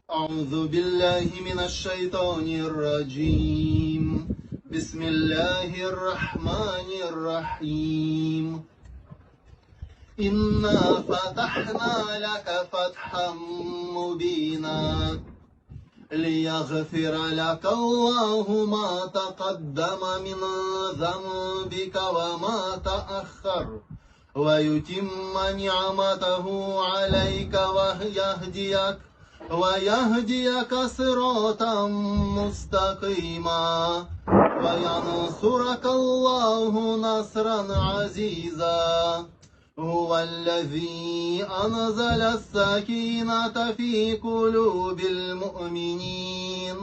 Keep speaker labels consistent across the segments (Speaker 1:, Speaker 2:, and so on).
Speaker 1: أعوذ بالله من الشيطان الرجيم. بسم الله الرحمن الرحيم. إنا فتحنا لك فتحا مبينا ليغفر لك الله ما تقدم من ذنبك وما تأخر ويتم نعمته عليك ويهديك صراطا مستقيما وينصرك الله نصرا عزيزا. هو الذي أنزل السكينة في قلوب المؤمنين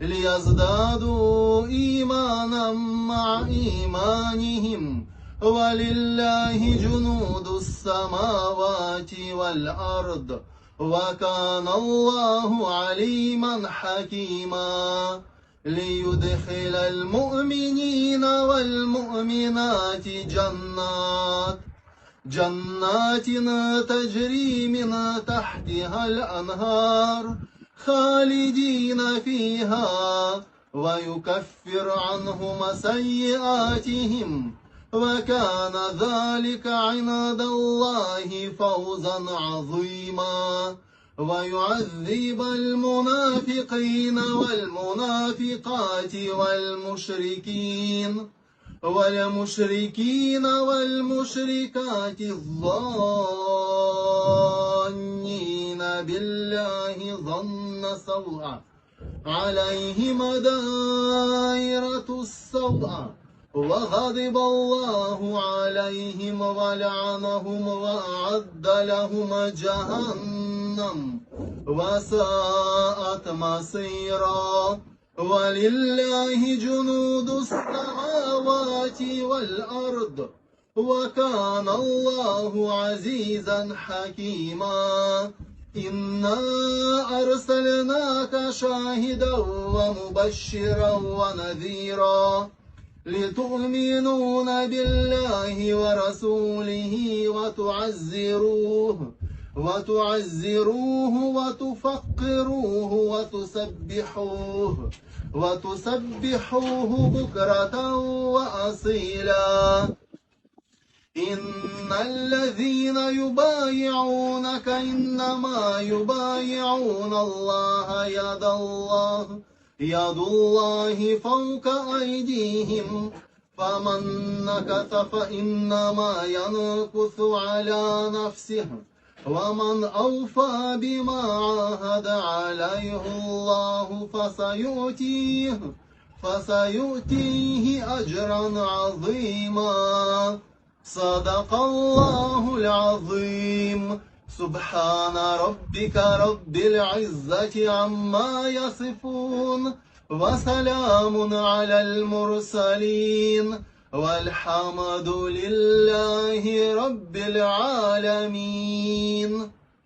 Speaker 1: ليزدادوا إيمانا مع إيمانهم ولله جنود السماوات والأرض وكان الله عليما حكيما. ليدخل المؤمنين والمؤمنات جنات تجري من تحتها الأنهار خالدين فيها ويكفر عنهم سيئاتهم وكان ذلك عند الله فوزا عظيما. ويعذب المنافقين والمنافقات والمشركين والمشركات الظانين بالله ظن سوء عليهم دائرة السوء وغضب الله عليهم ولعنهم وأعد لهم جهنم وساءت مصيرا. ولله جنود السماوات والأرض وكان الله عزيزا حكيما. إنا أرسلناك شاهدا ومبشرا ونذيرا لتؤمنون بالله ورسوله وتعزروه وتفقروه وتسبحوه بكرة وأصيلا. إن الذين يبايعونك إنما يبايعون الله يد الله فوق أيديهم فمن نكث فإنما ينكث على نفسه ومن أوفى بما عاهد عليه الله فسيؤتيه أجرا عظيما. صدق الله العظيم. سبحان ربك رب العزة عما يصفون وسلام على المرسلين والحمد لله رب العالمين.